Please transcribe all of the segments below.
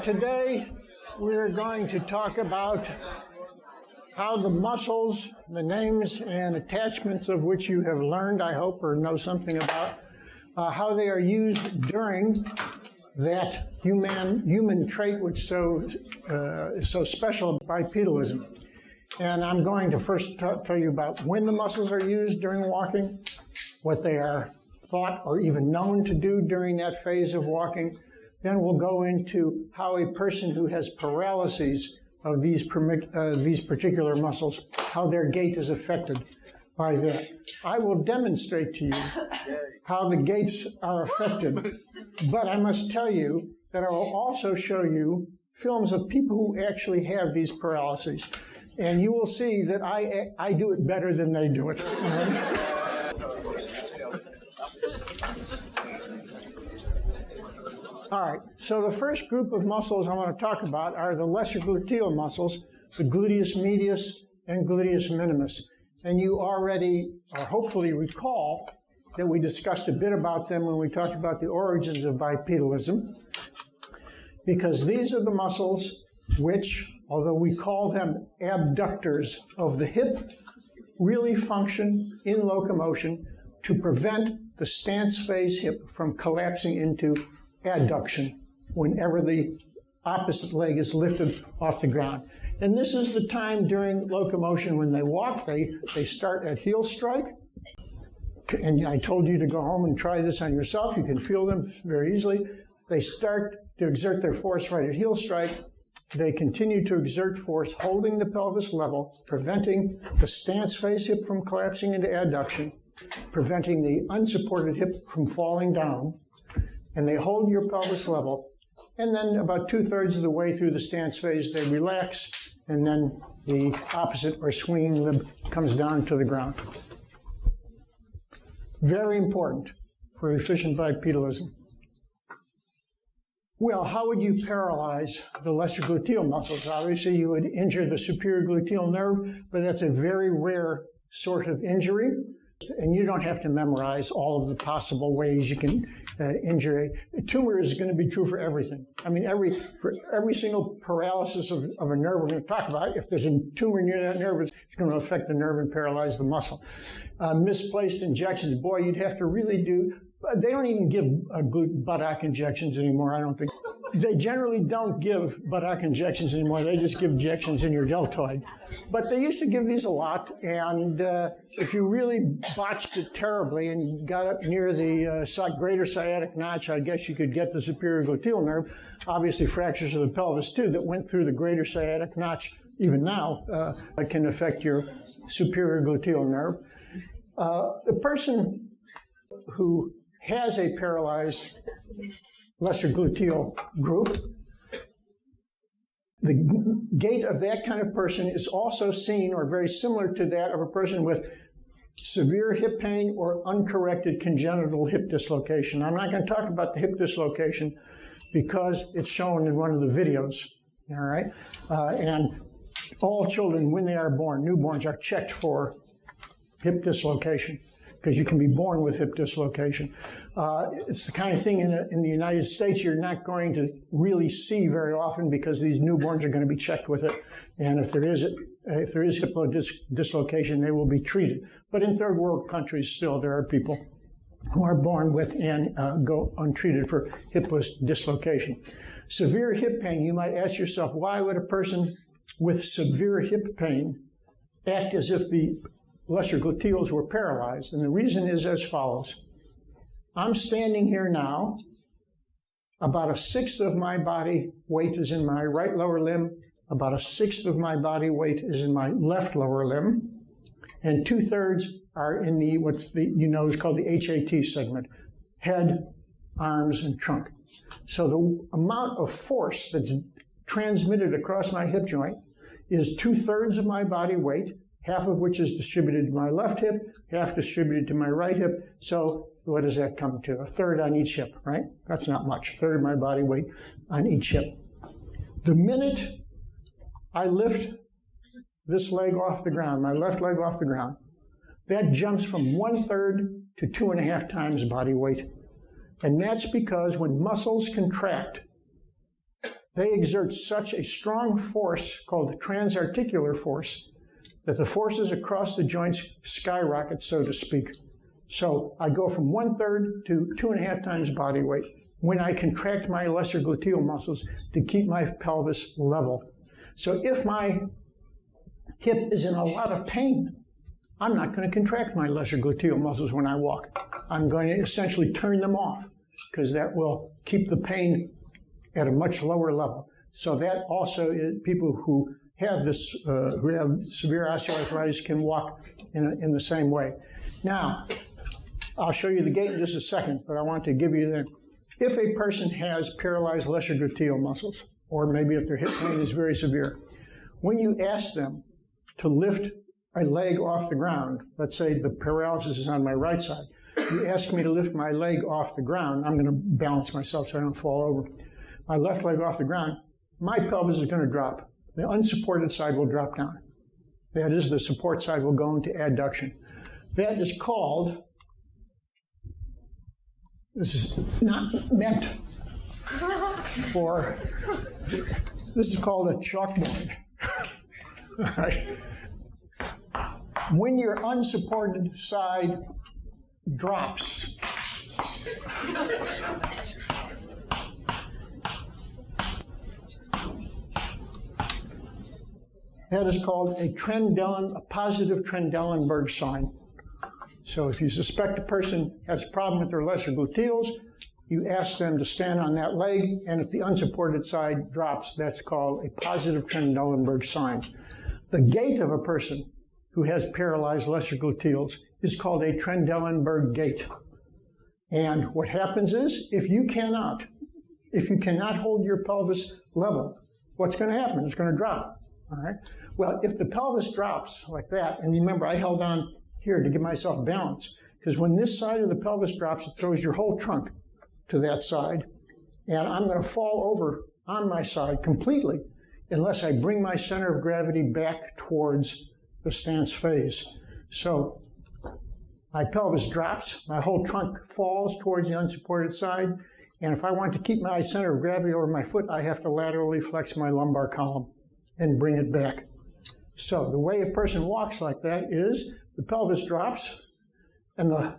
Today we're going to talk about how the muscles, the names and attachments of which you have learned, I hope, or know something about, how they are used during that human trait which is so special, bipedalism. And I'm going to first tell you about when the muscles are used during walking, what they are thought or even known to do during that phase of walking. Then we'll go into how a person who has paralyses of these particular muscles, how their gait is affected by that. I will demonstrate to you how the gaits are affected, but I must tell you that I will also show you films of people who actually have these paralyses, and you will see that I do it better than they do it. All right, so the first group of muscles I want to talk about are the lesser gluteal muscles, the gluteus medius and gluteus minimus. And you already, or hopefully recall, that we discussed a bit about them when we talked about the origins of bipedalism, because these are the muscles which, although we call them abductors of the hip, really function in locomotion to prevent the stance phase hip from collapsing into adduction whenever the opposite leg is lifted off the ground. And this is the time during locomotion when they walk. They start at heel strike. And I told you to go home and try this on yourself. You can feel them very easily. They start to exert their force right at heel strike. They continue to exert force holding the pelvis level, preventing the stance phase hip from collapsing into adduction, preventing the unsupported hip from falling down. And they hold your pelvis level, and then about 2/3 of the way through the stance phase, they relax, and then the opposite or swinging limb comes down to the ground. Very important for efficient bipedalism. Well, how would you paralyze the lesser gluteal muscles? Obviously, you would injure the superior gluteal nerve, but that's a very rare sort of injury. And you don't have to memorize all of the possible ways you can injure. A tumor is going to be true for everything. I mean, for every single paralysis of a nerve we're going to talk about, if there's a tumor near that nerve, it's going to affect the nerve and paralyze the muscle. Misplaced injections, boy, you'd have to really do. They don't even give buttock injections anymore, I don't think. They generally don't give buttock injections anymore. They just give injections in your deltoid. But they used to give these a lot, and if you really botched it terribly and got up near the greater sciatic notch, I guess you could get the superior gluteal nerve. Obviously, fractures of the pelvis, too, that went through the greater sciatic notch, even now, can affect your superior gluteal nerve. The person who has a paralyzed lesser gluteal group, the gait of that kind of person is also seen or very similar to that of a person with severe hip pain or uncorrected congenital hip dislocation. I'm not going to talk about the hip dislocation because it's shown in one of the videos, all right? And all children, when they are born, newborns, are checked for hip dislocation, because you can be born with hip dislocation. It's the kind of thing in the United States you're not going to really see very often because these newborns are going to be checked with it. And if there is hip dislocation, they will be treated. But in third world countries still, there are people who are born with and go untreated for hip dislocation. Severe hip pain, you might ask yourself, why would a person with severe hip pain act as if the lesser gluteals were paralyzed? And the reason is as follows. I'm standing here now. About 1/6 of my body weight is in my right lower limb. About 1/6 of my body weight is in my left lower limb. And 2/3 are in is called the HAT segment. Head, arms, and trunk. So the amount of force that's transmitted across my hip joint is 2/3 of my body weight, half of which is distributed to my left hip, half distributed to my right hip. So what does that come to? 1/3 on each hip, right? That's not much. 1/3 of my body weight on each hip. The minute I lift this leg off the ground, my left leg off the ground, that jumps from 1/3 to 2.5 times body weight. And that's because when muscles contract, they exert such a strong force called the transarticular force that the forces across the joints skyrocket, so to speak. So I go from 1/3 to 2.5 times body weight when I contract my lesser gluteal muscles to keep my pelvis level. So if my hip is in a lot of pain, I'm not going to contract my lesser gluteal muscles when I walk. I'm going to essentially turn them off because that will keep the pain at a much lower level. So that also is, people who have this, who have severe osteoarthritis can walk in the same way. Now, I'll show you the gait in just a second, but I want to give you the, if a person has paralyzed lesser gluteal muscles, or maybe if their hip pain is very severe, when you ask them to lift a leg off the ground, let's say the paralysis is on my right side, you ask me to lift my leg off the ground, I'm going to balance myself so I don't fall over. My left leg off the ground, my pelvis is going to drop. The unsupported side will drop down. That is, the support side will go into adduction. That is called, this is not meant for, this is called a chalkboard. All right. When your unsupported side drops, that is called a positive Trendelenburg sign. So if you suspect a person has a problem with their lesser gluteals, you ask them to stand on that leg, and if the unsupported side drops, that's called a positive Trendelenburg sign. The gait of a person who has paralyzed lesser gluteals is called a Trendelenburg gait. And what happens is, if you cannot hold your pelvis level, what's going to happen? It's going to drop. All right. Well, if the pelvis drops like that, and remember, I held on here to give myself balance, because when this side of the pelvis drops, it throws your whole trunk to that side, and I'm going to fall over on my side completely unless I bring my center of gravity back towards the stance phase. So my pelvis drops, my whole trunk falls towards the unsupported side, and if I want to keep my center of gravity over my foot, I have to laterally flex my lumbar column and bring it back. So the way a person walks like that is the pelvis drops and the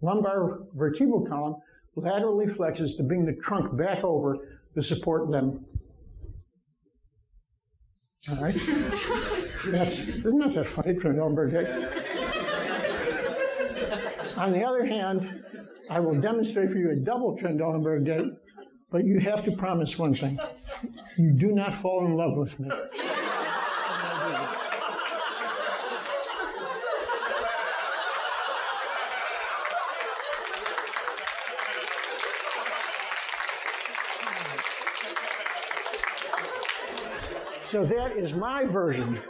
lumbar vertebral column laterally flexes to bring the trunk back over the support limb. All right? Isn't that funny, Trendelenburg gait? On the other hand, I will demonstrate for you a double Trendelenburg gait, but you have to promise one thing. You do not fall in love with me. So that is my version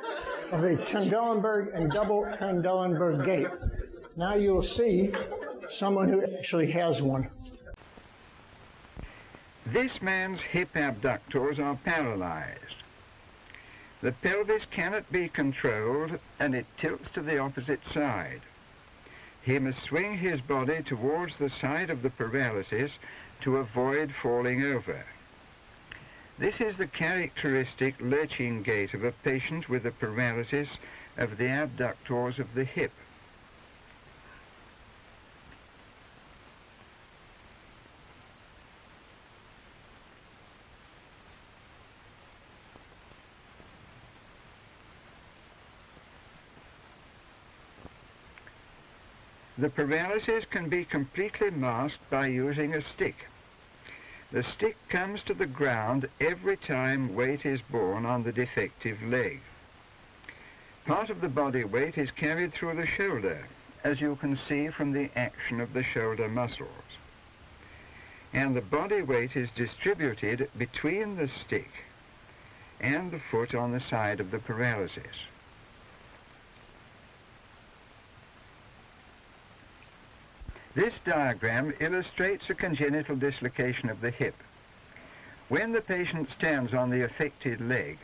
of a Trendelenburg and double Trendelenburg gait. Now you'll see someone who actually has one. This man's hip abductors are paralyzed. The pelvis cannot be controlled and it tilts to the opposite side. He must swing his body towards the side of the paralysis to avoid falling over. This is the characteristic lurching gait of a patient with a paralysis of the abductors of the hip. The paralysis can be completely masked by using a stick. The stick comes to the ground every time weight is borne on the defective leg. Part of the body weight is carried through the shoulder, as you can see from the action of the shoulder muscles. And the body weight is distributed between the stick and the foot on the side of the paralysis. This diagram illustrates a congenital dislocation of the hip. When the patient stands on the affected leg,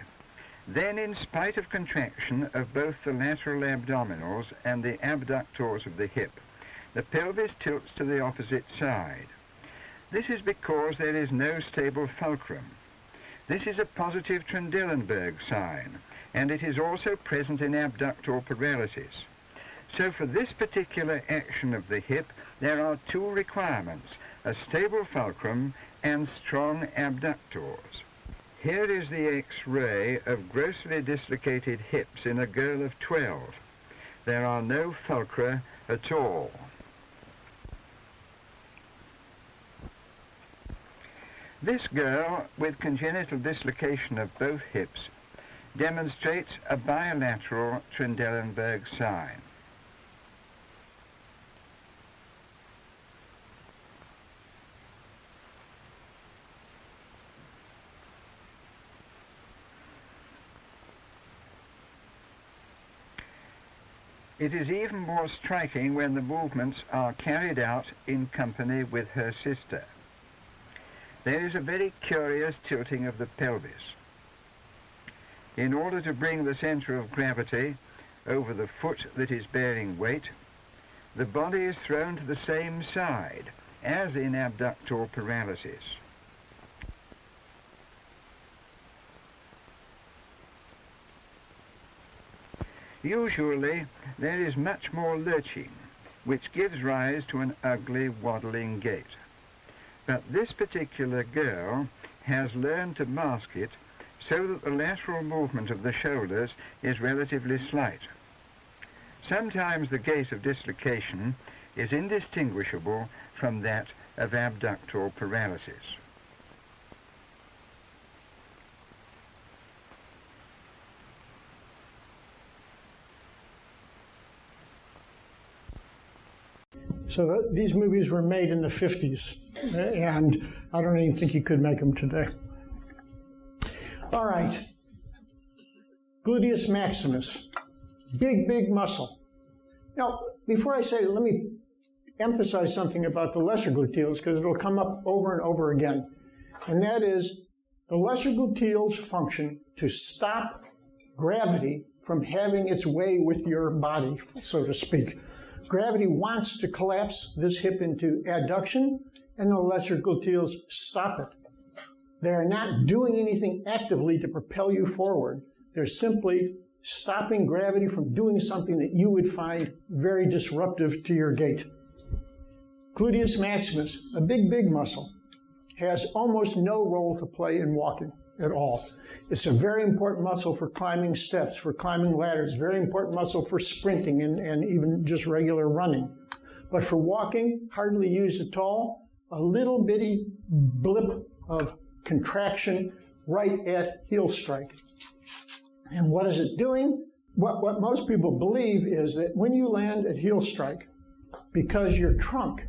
then in spite of contraction of both the lateral abdominals and the abductors of the hip, the pelvis tilts to the opposite side. This is because there is no stable fulcrum. This is a positive Trendelenburg sign, and it is also present in abductor paralysis. So for this particular action of the hip, there are two requirements, a stable fulcrum and strong abductors. Here is the X-ray of grossly dislocated hips in a girl of 12. There are no fulcra at all. This girl, with congenital dislocation of both hips, demonstrates a bilateral Trendelenburg sign. It is even more striking when the movements are carried out in company with her sister. There is a very curious tilting of the pelvis. In order to bring the center of gravity over the foot that is bearing weight, the body is thrown to the same side as in abductor paralysis. Usually, there is much more lurching, which gives rise to an ugly, waddling gait. But this particular girl has learned to mask it so that the lateral movement of the shoulders is relatively slight. Sometimes the gait of dislocation is indistinguishable from that of abductor paralysis. So these movies were made in the 50s, and I don't even think you could make them today. All right, gluteus maximus, big, big muscle. Now, before I say it, let me emphasize something about the lesser gluteals, because it'll come up over and over again, and that is the lesser gluteals function to stop gravity from having its way with your body, so to speak. Gravity wants to collapse this hip into adduction, and the lesser gluteals stop it. They are not doing anything actively to propel you forward. They're simply stopping gravity from doing something that you would find very disruptive to your gait. Gluteus maximus, a big, big muscle, has almost no role to play in walking at all. It's a very important muscle for climbing steps, for climbing ladders, very important muscle for sprinting and even just regular running. But for walking, hardly used at all, a little bitty blip of contraction right at heel strike. And what is it doing? What most people believe is that when you land at heel strike, because your trunk,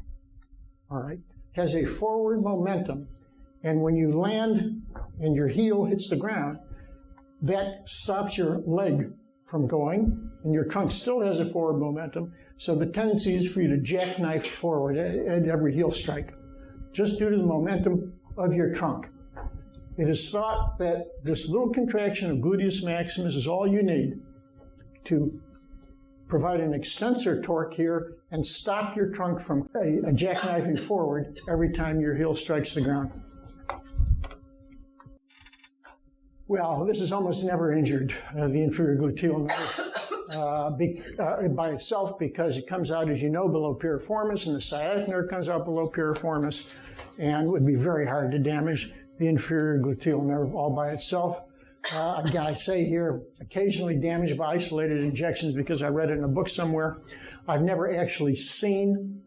all right, has a forward momentum, and when you land and your heel hits the ground, that stops your leg from going, and your trunk still has a forward momentum, so the tendency is for you to jackknife forward at every heel strike, just due to the momentum of your trunk. It is thought that this little contraction of gluteus maximus is all you need to provide an extensor torque here and stop your trunk from a jackknifing forward every time your heel strikes the ground. Well, this is almost never injured, the inferior gluteal nerve by itself, because it comes out, as you know, below piriformis, and the sciatic nerve comes out below piriformis, and it would be very hard to damage the inferior gluteal nerve all by itself. Again, I say here, occasionally damaged by isolated injections, because I read it in a book somewhere. I've never actually seen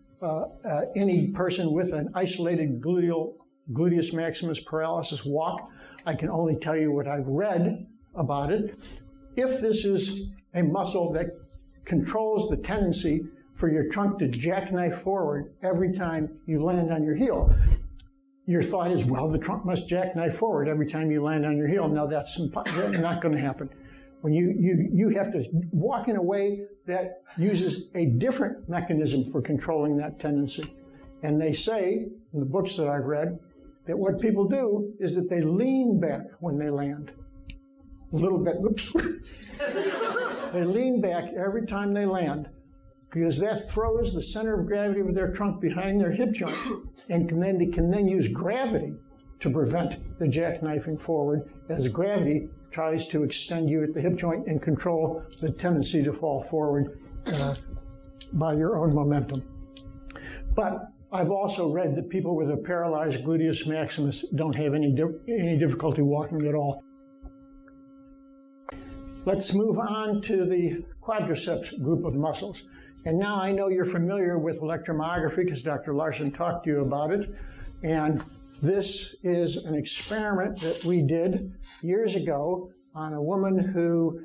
any person with an isolated gluteus maximus paralysis walk. I can only tell you what I've read about it. If this is a muscle that controls the tendency for your trunk to jackknife forward every time you land on your heel, your thought is, well, the trunk must jackknife forward every time you land on your heel. No, that's not going to happen. When you have to walk in a way that uses a different mechanism for controlling that tendency. And they say, in the books that I've read, that what people do is that they lean back when they land. A little bit, whoops. They lean back every time they land, because that throws the center of gravity of their trunk behind their hip joint, and they can then use gravity to prevent the jackknifing forward as gravity tries to extend you at the hip joint and control the tendency to fall forward by your own momentum. But I've also read that people with a paralyzed gluteus maximus don't have any difficulty walking at all. Let's move on to the quadriceps group of muscles. And now I know you're familiar with electromyography because Dr. Larson talked to you about it. And this is an experiment that we did years ago on a woman who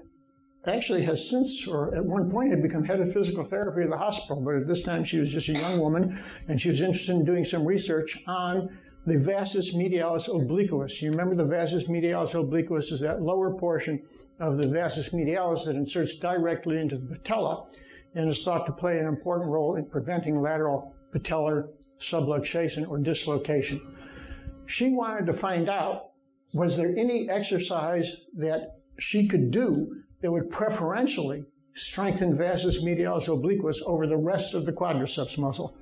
actually has since, or at one point, had become head of physical therapy at the hospital, but at this time she was just a young woman, and she was interested in doing some research on the vastus medialis obliquus. You remember the vastus medialis obliquus is that lower portion of the vastus medialis that inserts directly into the patella and is thought to play an important role in preventing lateral patellar subluxation or dislocation. She wanted to find out, was there any exercise that she could do that would preferentially strengthen vastus medialis obliquus over the rest of the quadriceps muscle.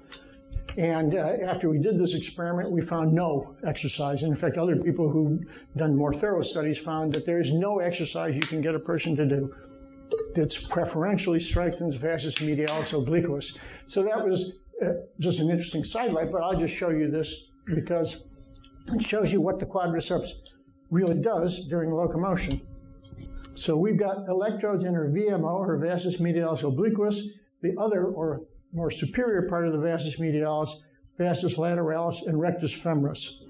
And after we did this experiment, we found no exercise. And in fact, other people who've done more thorough studies found that there is no exercise you can get a person to do that preferentially strengthens vastus medialis obliquus. So that was just an interesting sidelight, but I'll just show you this because it shows you what the quadriceps really does during locomotion. So we've got electrodes in her VMO, her vastus medialis obliquus, the other or more superior part of the vastus medialis, vastus lateralis, and rectus femoris.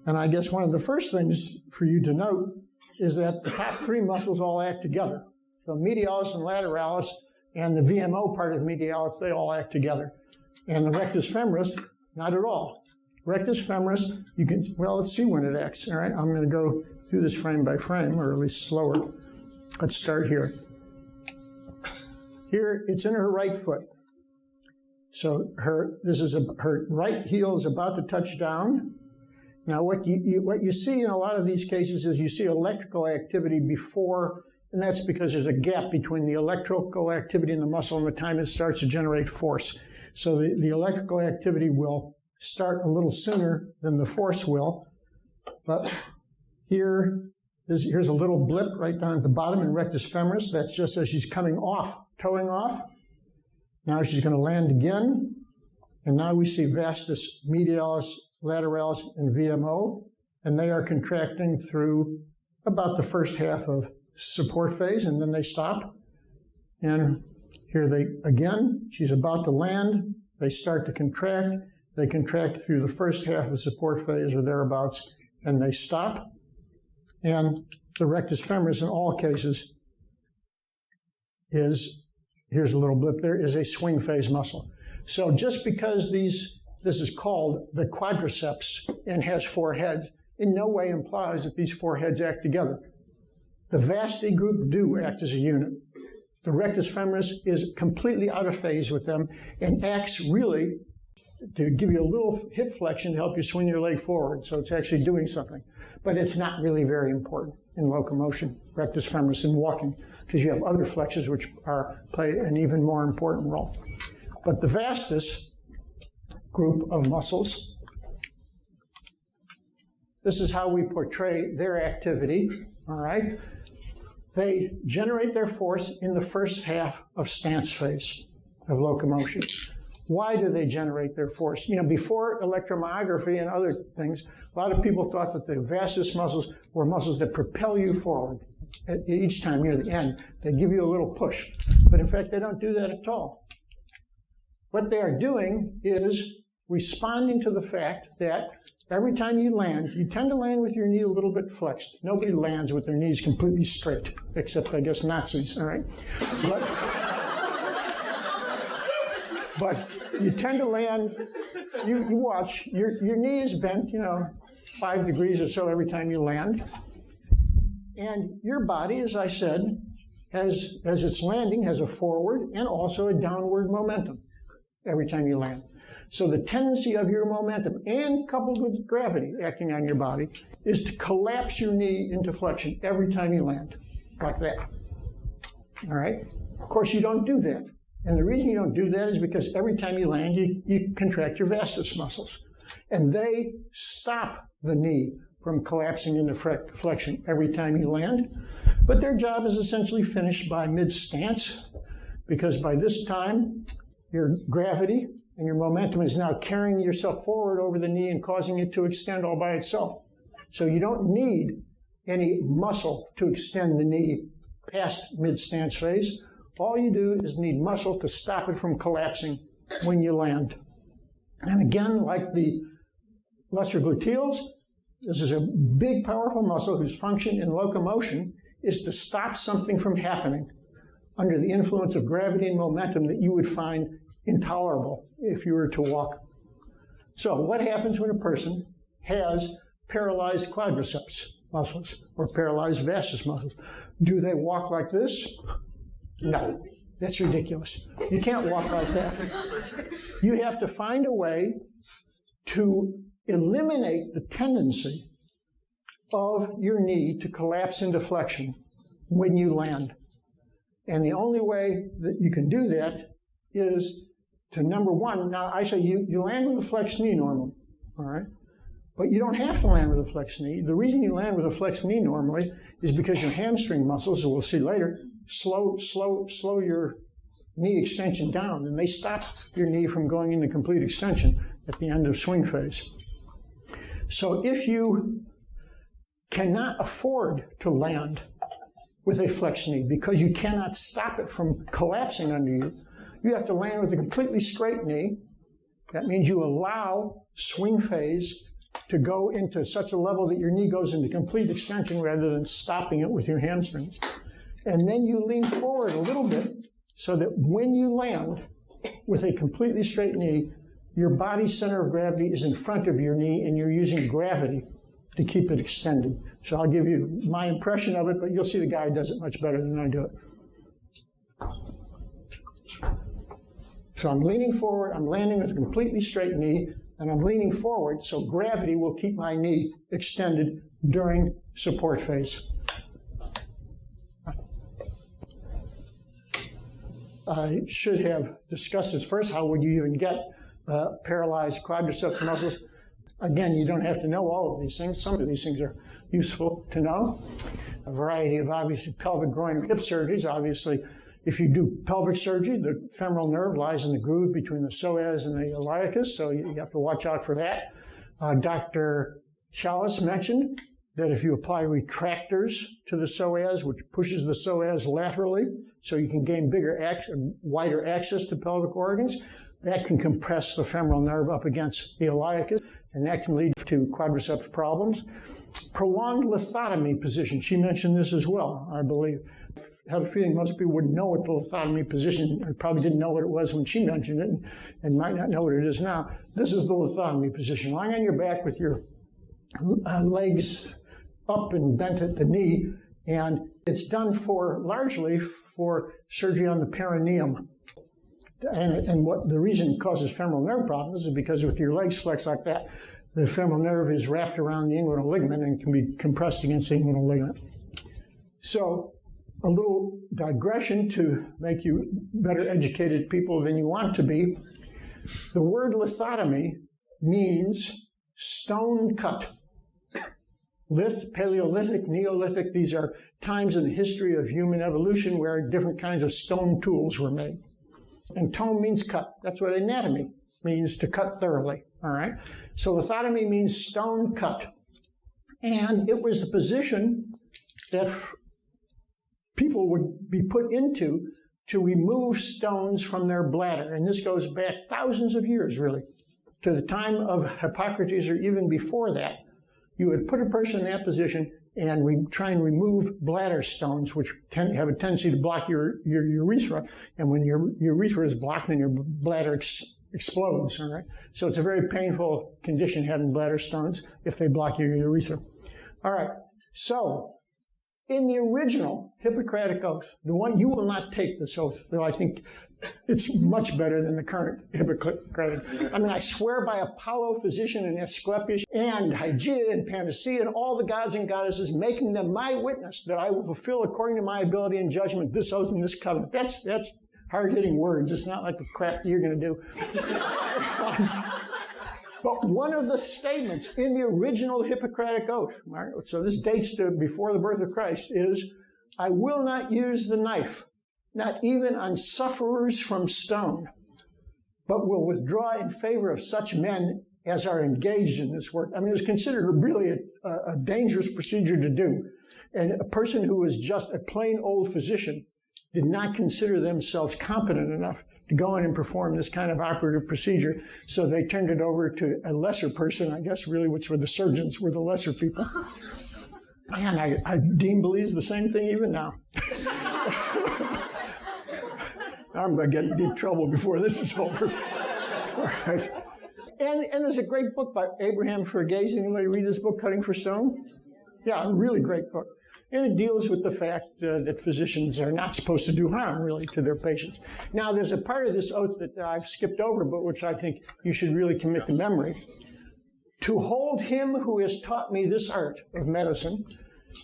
And I guess one of the first things for you to note is that the top three muscles all act together. So medialis and lateralis and the VMO part of medialis, they all act together. And the rectus femoris, not at all. Rectus femoris, you can, well, let's see when it acts. All right, I'm going to go through this frame by frame, or at least slower. Let's start here. Here, it's in her right foot. So her right heel is about to touch down. Now, what you see in a lot of these cases is you see electrical activity before, and that's because there's a gap between the electrical activity in the muscle and the time it starts to generate force. So the electrical activity will start a little sooner than the force will. But here's a little blip right down at the bottom in rectus femoris. That's just as she's coming off, toeing off. Now she's going to land again. And now we see vastus medialis, lateralis, and VMO. And they are contracting through about the first half of support phase, and then they stop. And here she's about to land. They start to contract. They contract through the first half of support phase or thereabouts, and they stop. And the rectus femoris in all cases here's a little blip there, is a swing phase muscle. So just because this is called the quadriceps and has four heads, in no way implies that these four heads act together. The vasti group do act as a unit. The rectus femoris is completely out of phase with them and acts really to give you a little hip flexion to help you swing your leg forward. So it's actually doing something. But it's not really very important in locomotion, rectus femoris, in walking, because you have other flexors which play an even more important role. But the vastus group of muscles, this is how we portray their activity, all right? They generate their force in the first half of stance phase of locomotion. Why do they generate their force? You know, before electromyography and other things, a lot of people thought that the vastus muscles were muscles that propel you forward. At each time near the end, they give you a little push. But in fact, they don't do that at all. What they are doing is responding to the fact that every time you land, you tend to land with your knee a little bit flexed. Nobody lands with their knees completely straight, except, I guess, Nazis, all right? But you tend to land, you watch, your knee is bent, 5 degrees or so every time you land. And your body, as I said, as it's landing, has a forward and also a downward momentum every time you land. So the tendency of your momentum, and coupled with gravity acting on your body, is to collapse your knee into flexion every time you land, like that. All right? Of course, you don't do that. And the reason you don't do that is because every time you land, you contract your vastus muscles. And they stop the knee from collapsing into flexion every time you land. But their job is essentially finished by mid-stance, because by this time, your gravity and your momentum is now carrying yourself forward over the knee and causing it to extend all by itself. So you don't need any muscle to extend the knee past mid-stance phase. All you do is need muscle to stop it from collapsing when you land. And again, like the lesser gluteals, this is a big, powerful muscle whose function in locomotion is to stop something from happening under the influence of gravity and momentum that you would find intolerable if you were to walk. So what happens when a person has paralyzed quadriceps muscles or paralyzed vastus muscles? Do they walk like this? No, that's ridiculous. You can't walk like that. You have to find a way to eliminate the tendency of your knee to collapse into flexion when you land. And the only way that you can do that is to, number one, now I say you land with a flexed knee normally, all right? But you don't have to land with a flexed knee. The reason you land with a flexed knee normally is because your hamstring muscles, as we'll see later, slow your knee extension down, and they stop your knee from going into complete extension at the end of swing phase. So if you cannot afford to land with a flexed knee because you cannot stop it from collapsing under you, you have to land with a completely straight knee. That means you allow swing phase to go into such a level that your knee goes into complete extension rather than stopping it with your hamstrings. And then you lean forward a little bit so that when you land with a completely straight knee, your body center of gravity is in front of your knee and you're using gravity to keep it extended. So I'll give you my impression of it, but you'll see the guy does it much better than I do it. So I'm leaning forward, I'm landing with a completely straight knee, and I'm leaning forward so gravity will keep my knee extended during support phase. I should have discussed this first. How would you even get paralyzed quadriceps muscles? Again, you don't have to know all of these things. Some of these things are useful to know. A variety of obviously pelvic, groin, and hip surgeries. Obviously, if you do pelvic surgery, the femoral nerve lies in the groove between the psoas and the iliacus, so you have to watch out for that. Dr. Chalice mentioned that if you apply retractors to the psoas, which pushes the psoas laterally, so you can gain wider access to pelvic organs, that can compress the femoral nerve up against the iliacus, and that can lead to quadriceps problems. Prolonged lithotomy position, she mentioned this as well, I believe. I have a feeling most people would know what the lithotomy position, or probably didn't know what it was when she mentioned it, and might not know what it is now. This is the lithotomy position, lying on your back with your legs up and bent at the knee, and it's done largely for surgery on the perineum. And what the reason it causes femoral nerve problems is because with your legs flexed like that, the femoral nerve is wrapped around the inguinal ligament and can be compressed against the inguinal ligament. So a little digression to make you better educated people than you want to be. The word lithotomy means stone cut. Paleolithic, Neolithic, these are times in the history of human evolution where different kinds of stone tools were made. And tome means cut. That's what anatomy means, to cut thoroughly, all right? So lithotomy means stone cut. And it was the position that people would be put into to remove stones from their bladder. And this goes back thousands of years, really, to the time of Hippocrates or even before that. You would put a person in that position and try and remove bladder stones, which have a tendency to block your urethra. And when your urethra is blocked, then your bladder explodes, all right? So it's a very painful condition having bladder stones if they block your urethra. All right, so in the original Hippocratic Oath, the one you will not take this oath, though I think it's much better than the current Hippocratic. I mean, I swear by Apollo, physician, and Asclepius, and Hygeia, and Panacea, and all the gods and goddesses, making them my witness that I will fulfill according to my ability and judgment this oath and this covenant. That's hard-hitting words. It's not like the crap you're going to do. But one of the statements in the original Hippocratic Oath, so this dates to before the birth of Christ, is, I will not use the knife, not even on sufferers from stone, but will withdraw in favor of such men as are engaged in this work. I mean, it was considered really a dangerous procedure to do. And a person who was just a plain old physician did not consider themselves competent enough to go in and perform this kind of operative procedure. So they turned it over to a lesser person, I guess really, which were the surgeons, were the lesser people. And I Dean believes the same thing even now. I'm going to get in deep trouble before this is over. All right. And there's a great book by Abraham Fergues. Anybody read this book, Cutting for Stone? Yeah, a really great book. And it deals with the fact that physicians are not supposed to do harm, really, to their patients. Now, there's a part of this oath that I've skipped over, but which I think you should really commit to memory. To hold him who has taught me this art of medicine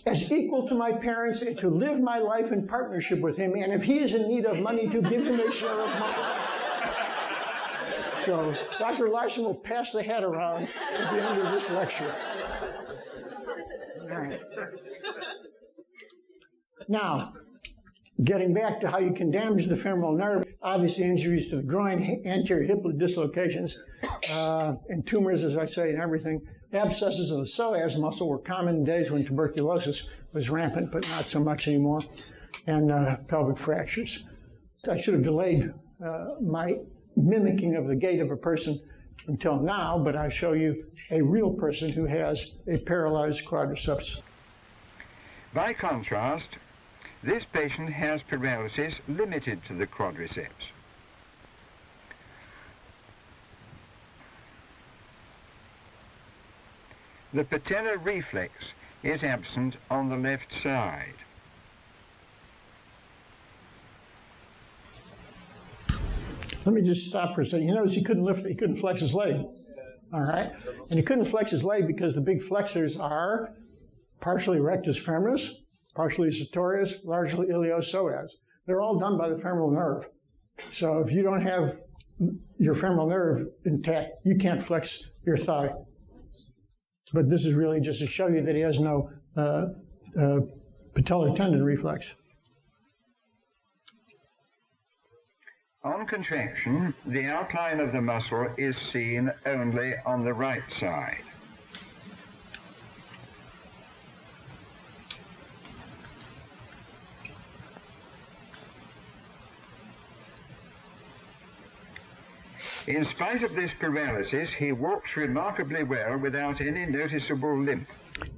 as equal to my parents, and to live my life in partnership with him, and if he is in need of money, to give him a share of money. So Dr. Larson will pass the hat around at the end of this lecture. All right. Now, getting back to how you can damage the femoral nerve, obviously injuries to the groin, anterior hip dislocations, and tumors, as I say, and everything. Abscesses of the psoas muscle were common in days when tuberculosis was rampant, but not so much anymore, and pelvic fractures. I should have delayed my mimicking of the gait of a person until now, but I show you a real person who has a paralyzed quadriceps. By contrast, this patient has paralysis limited to the quadriceps. The patellar reflex is absent on the left side. Let me just stop for a second. You notice he couldn't flex his leg. All right? And he couldn't flex his leg because the big flexors are partially rectus femoris, partially sartorius, largely iliopsoas. They're all done by the femoral nerve. So if you don't have your femoral nerve intact, you can't flex your thigh. But this is really just to show you that he has no patellar tendon reflex. On contraction, the outline of the muscle is seen only on the right side. In spite of this paralysis, he walks remarkably well without any noticeable limp.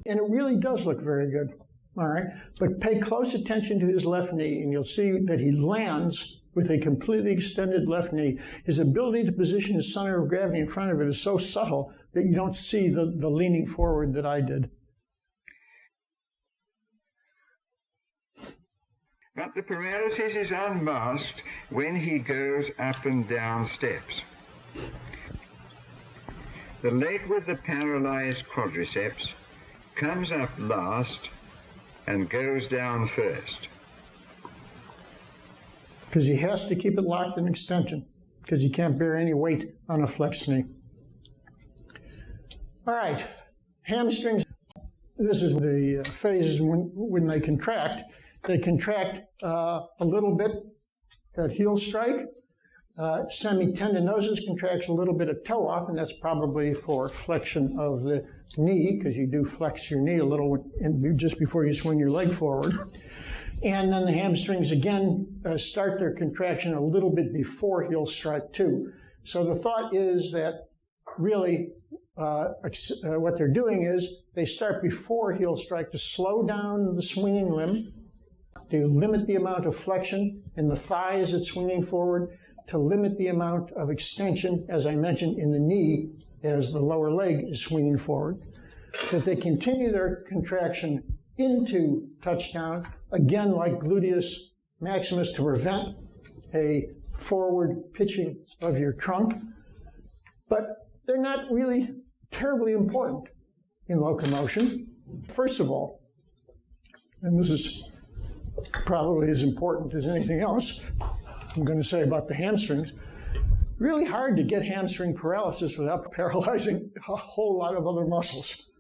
And it really does look very good, all right? But pay close attention to his left knee, and you'll see that he lands with a completely extended left knee. His ability to position his center of gravity in front of it is so subtle that you don't see the leaning forward that I did. But the paralysis is unmasked when he goes up and down steps. The leg with the paralyzed quadriceps comes up last and goes down first. Because he has to keep it locked in extension, because he can't bear any weight on a flexed knee. All right, hamstrings. This is the phases when they contract. They contract a little bit at heel strike. Semitendinosus contracts a little bit at toe off, and that's probably for flexion of the knee, because you do flex your knee a little just before you swing your leg forward. And then the hamstrings again start their contraction a little bit before heel strike too. So the thought is that really what they're doing is they start before heel strike to slow down the swinging limb, to limit the amount of flexion in the thigh as it's swinging forward, to limit the amount of extension, as I mentioned, in the knee as the lower leg is swinging forward. That they continue their contraction into touchdown, again like gluteus maximus, to prevent a forward pitching of your trunk. But they're not really terribly important in locomotion. First of all, and this is probably as important as anything else I'm going to say about the hamstrings, really hard to get hamstring paralysis without paralyzing a whole lot of other muscles.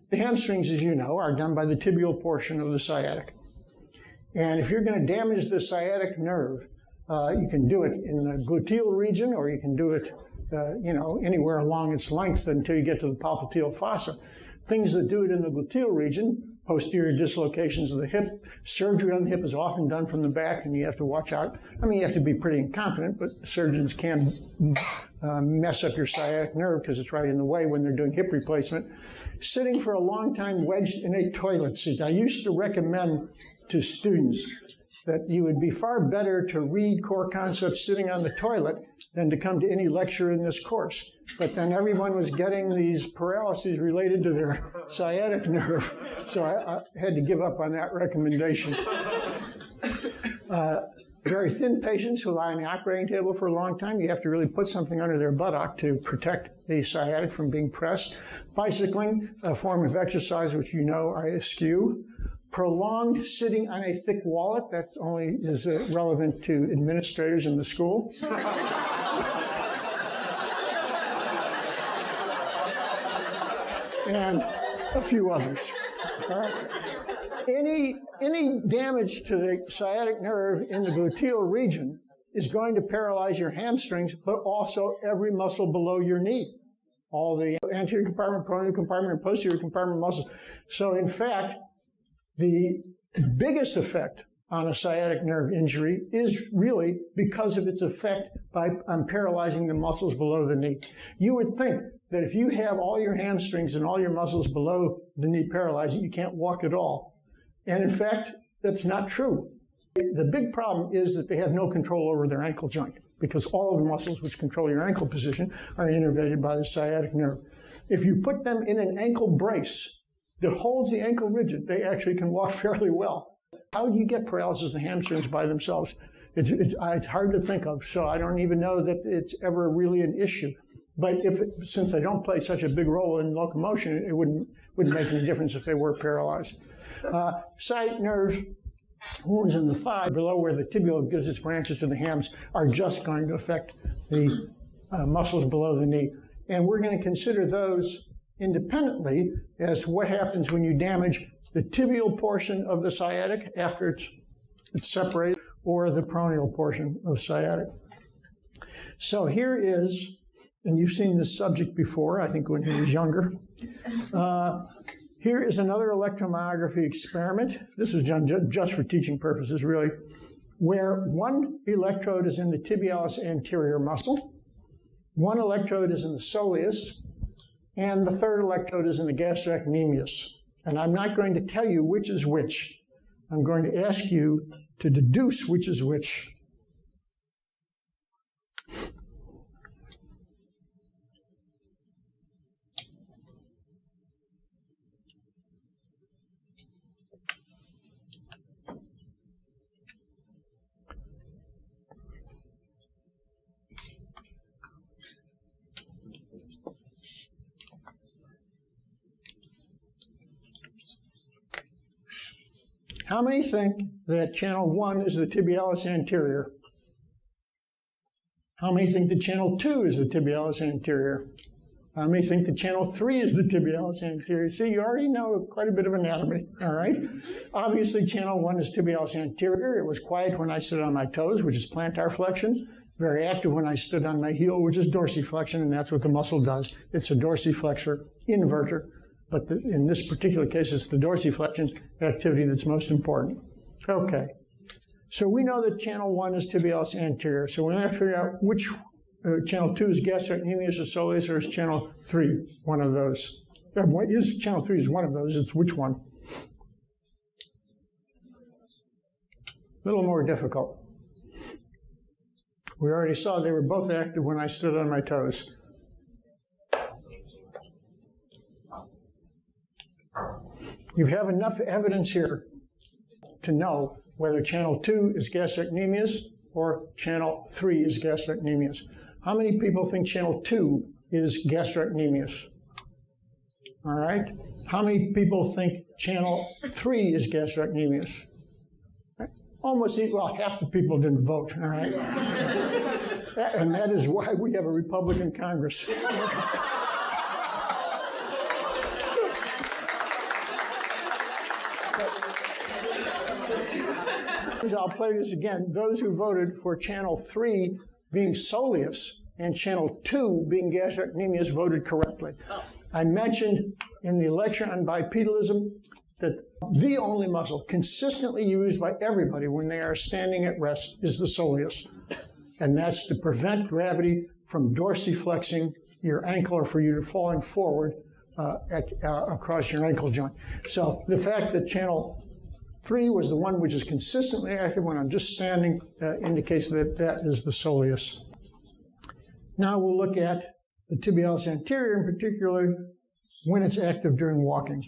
The hamstrings, as you know, are done by the tibial portion of the sciatic. And if you're going to damage the sciatic nerve, you can do it in the gluteal region, or you can do it, anywhere along its length until you get to the popliteal fossa. Things that do it in the gluteal region, posterior dislocations of the hip. Surgery on the hip is often done from the back, and you have to watch out. I mean, you have to be pretty incompetent, but surgeons can mess up your sciatic nerve because it's right in the way when they're doing hip replacement. Sitting for a long time wedged in a toilet seat. I used to recommend to students that you would be far better to read core concepts sitting on the toilet than to come to any lecture in this course. But then everyone was getting these paralyses related to their sciatic nerve, so I had to give up on that recommendation. Very thin patients who lie on the operating table for a long time, you have to really put something under their buttock to protect the sciatic from being pressed. Bicycling, a form of exercise which you know I eschew. Prolonged sitting on a thick wallet, that only is relevant to administrators in the school. And a few others. All right. Any damage to the sciatic nerve in the gluteal region is going to paralyze your hamstrings, but also every muscle below your knee. All the anterior compartment, pronoid compartment, and posterior compartment muscles. So in fact, the biggest effect on a sciatic nerve injury is really because of its effect on paralyzing the muscles below the knee. You would think that if you have all your hamstrings and all your muscles below the knee paralyzed, you can't walk at all. And in fact, that's not true. The big problem is that they have no control over their ankle joint, because all of the muscles which control your ankle position are innervated by the sciatic nerve. If you put them in an ankle brace that holds the ankle rigid, they actually can walk fairly well. How do you get paralysis of the hamstrings by themselves? It's hard to think of, so I don't even know that it's ever really an issue. But since they don't play such a big role in locomotion, it wouldn't make any difference if they were paralyzed. Sciatic nerve wounds in the thigh, below where the tibia gives its branches to the hams, are just going to affect the muscles below the knee. And we're going to consider those independently as what happens when you damage the tibial portion of the sciatic after it's separated, or the peroneal portion of sciatic. So here is, and you've seen this subject before, I think when he was younger. Here is another electromyography experiment. This is done just for teaching purposes, really, where one electrode is in the tibialis anterior muscle, one electrode is in the soleus, and the third electrode is in the gastrocnemius. And I'm not going to tell you which is which. I'm going to ask you to deduce which is which. How many think that channel 1 is the tibialis anterior? How many think that channel 2 is the tibialis anterior? How many think that channel 3 is the tibialis anterior? See, you already know quite a bit of anatomy, all right? Obviously, channel 1 is tibialis anterior. It was quiet when I stood on my toes, which is plantar flexion. Very active when I stood on my heel, which is dorsiflexion, and that's what the muscle does. It's a dorsiflexor inverter. But in this particular case, it's the dorsiflexion activity that's most important. Okay. So we know that channel 1 is tibialis anterior. So we have to figure out which channel 2 is gastrocnemius or soleus, or is channel 3 one of those? Channel 3 is one of those. It's which one? A little more difficult. We already saw they were both active when I stood on my toes. You have enough evidence here to know whether channel 2 is gastrocnemius or channel 3 is gastrocnemius. How many people think channel 2 is gastrocnemius? All right. How many people think channel 3 is gastrocnemius? Almost, well, half the people didn't vote, all right? And that is why we have a Republican Congress. I'll play this again. Those who voted for channel 3 being soleus and channel 2 being gastrocnemius voted correctly. I mentioned in the lecture on bipedalism that the only muscle consistently used by everybody when they are standing at rest is the soleus. And that's to prevent gravity from dorsiflexing your ankle or for you to falling forward across your ankle joint. So the fact that channel 3 was the one which is consistently active when I'm just standing indicates that that is the soleus. Now we'll look at the tibialis anterior in particular when it's active during walking.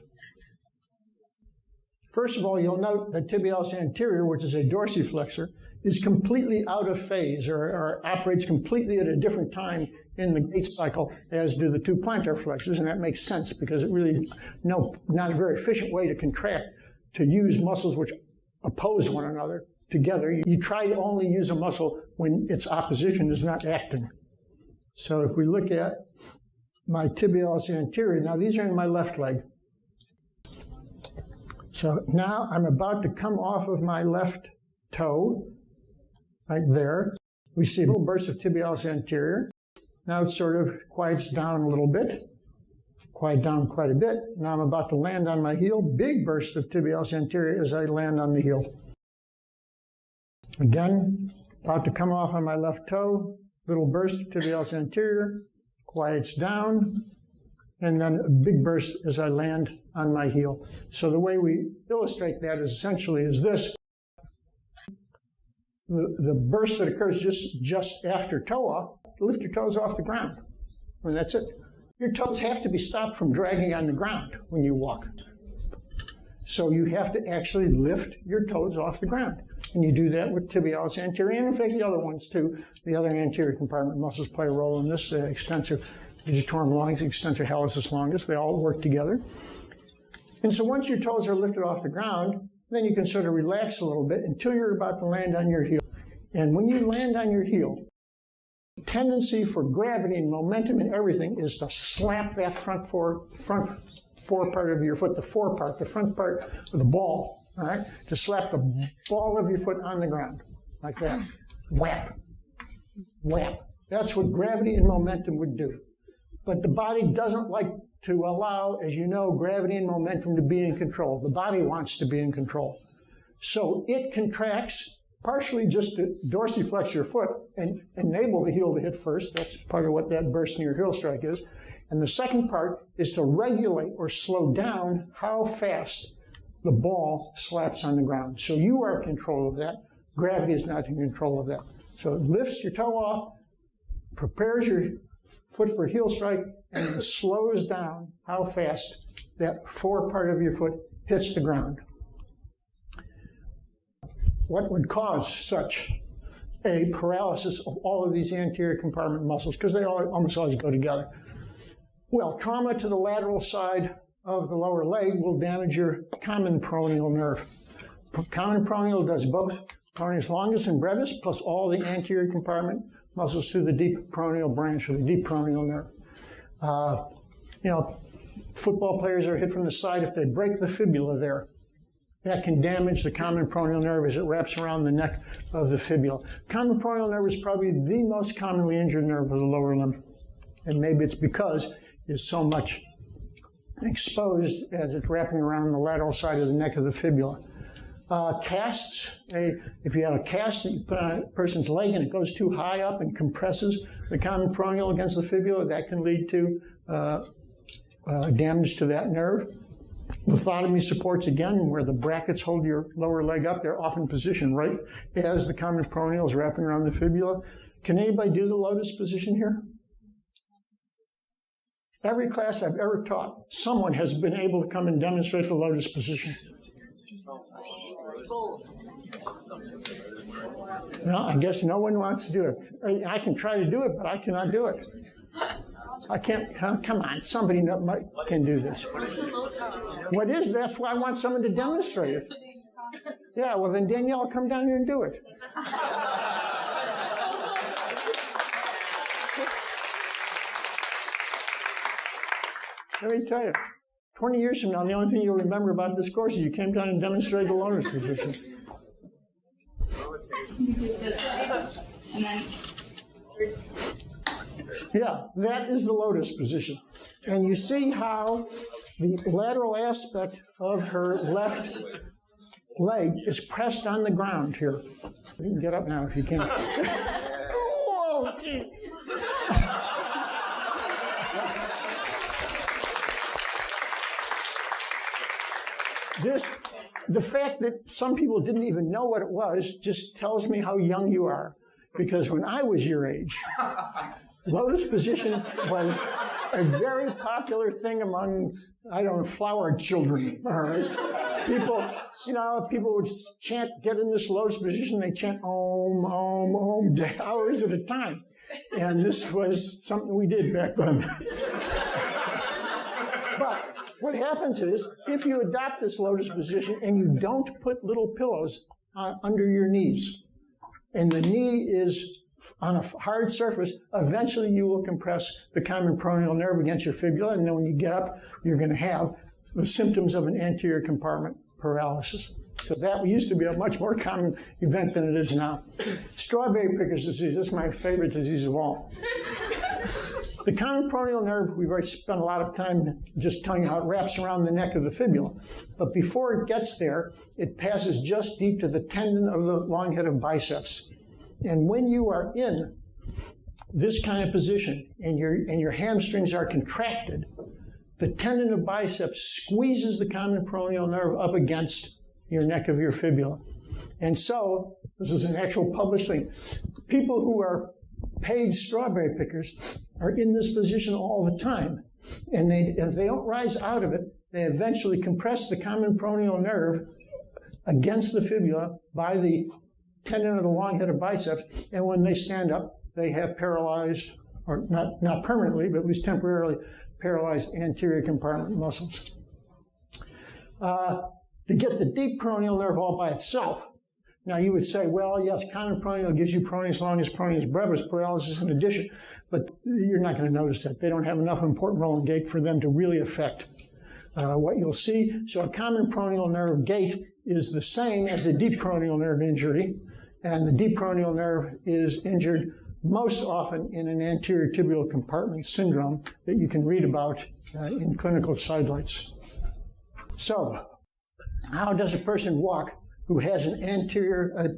First of all, you'll note that tibialis anterior, which is a dorsiflexor, is completely out of phase or operates completely at a different time in the gait cycle as do the two plantar flexors, and that makes sense because it really not a very efficient way to contract, to use muscles which oppose one another together. You try to only use a muscle when its opposition is not acting. So if we look at my tibialis anterior, now these are in my left leg. So now I'm about to come off of my left toe, right there. We see a little burst of tibialis anterior. Now it sort of quiets down a little bit, quiet down quite a bit. Now I'm about to land on my heel. Big burst of tibialis anterior as I land on the heel. Again, about to come off on my left toe. Little burst of tibialis anterior, quiets down, and then a big burst as I land on my heel. So the way we illustrate that is essentially is this. The burst that occurs just after toe off, lift your toes off the ground. And that's it. Your toes have to be stopped from dragging on the ground when you walk. So you have to actually lift your toes off the ground. And you do that with tibialis anterior, and in fact the other ones too. The other anterior compartment muscles play a role in this, extensor digitorum longus, extensor hallucis longus, they all work together. And so once your toes are lifted off the ground, then you can sort of relax a little bit until you're about to land on your heel. And when you land on your heel, the tendency for gravity and momentum and everything is to slap that front fore part of your foot, the forepart, the front part of the ball, all right? To slap the ball of your foot on the ground, like that. Whap, whap. That's what gravity and momentum would do. But the body doesn't like to allow, as you know, gravity and momentum to be in control. The body wants to be in control. So it contracts partially just to dorsiflex your foot and enable the heel to hit first. That's part of what that burst in your heel strike is. And the second part is to regulate or slow down how fast the ball slaps on the ground. So you are in control of that. Gravity is not in control of that. So it lifts your toe off, prepares your foot for heel strike, and then slows down how fast that fore part of your foot hits the ground. What would cause such a paralysis of all of these anterior compartment muscles? Because they almost always go together. Well, trauma to the lateral side of the lower leg will damage your common peroneal nerve. Common peroneal does both peroneus longus and brevis, plus all the anterior compartment muscles through the deep peroneal branch or the deep peroneal nerve. Football players are hit from the side. If they break the fibula there, that can damage the common peroneal nerve as it wraps around the neck of the fibula. Common peroneal nerve is probably the most commonly injured nerve of the lower limb. And maybe it's because it's so much exposed as it's wrapping around the lateral side of the neck of the fibula. Casts, if you have a cast that you put on a person's leg and it goes too high up and compresses the common peroneal against the fibula, that can lead to damage to that nerve. Lithotomy supports, again, where the brackets hold your lower leg up, they're often positioned right as the common peroneal is wrapping around the fibula. Can anybody do the lotus position here? Every class I've ever taught, someone has been able to come and demonstrate the lotus position. No, I guess no one wants to do it. I can try to do it, but I cannot do it. I can't. Come on, somebody can do this. What is? That's why I want someone to demonstrate it. Yeah, well then Danielle, come down here and do it. Let me tell you, 20 years from now, the only thing you'll remember about this course is you came down and demonstrated the lotus position. And then, yeah, that is the lotus position. And you see how the lateral aspect of her left leg is pressed on the ground here. You can get up now if you can. Oh, gee. The fact that some people didn't even know what it was just tells me how young you are. Because when I was your age, lotus position was a very popular thing among, I don't know, flower children. All right? People would chant, get in this lotus position, they chant Om, Om, Om, hours at a time. And this was something we did back then. But what happens is, if you adopt this lotus position and you don't put little pillows under your knees, and the knee is on a hard surface, eventually you will compress the common peroneal nerve against your fibula, and then when you get up, you're going to have the symptoms of an anterior compartment paralysis. So that used to be a much more common event than it is now. Strawberry picker's disease, this is my favorite disease of all. The common peroneal nerve, we've already spent a lot of time just telling you how it wraps around the neck of the fibula. But before it gets there, it passes just deep to the tendon of the long head of biceps. And when you are in this kind of position and your hamstrings are contracted, the tendon of biceps squeezes the common peroneal nerve up against your neck of your fibula. And so, this is an actual published thing, people who are paid strawberry pickers are in this position all the time. And if they don't rise out of it, they eventually compress the common peroneal nerve against the fibula by the tendon of the long head of biceps. And when they stand up, they have paralyzed, or not permanently, but at least temporarily paralyzed anterior compartment muscles. To get the deep peroneal nerve all by itself, now you would say, well, yes, common peroneal gives you peroneus longus, peroneus brevis paralysis in addition, but you're not going to notice that. They don't have enough important role in gait for them to really affect what you'll see. So a common peroneal nerve gait is the same as a deep peroneal nerve injury, and the deep peroneal nerve is injured most often in an anterior tibial compartment syndrome that you can read about in clinical sidelights. So, how does a person walk who has an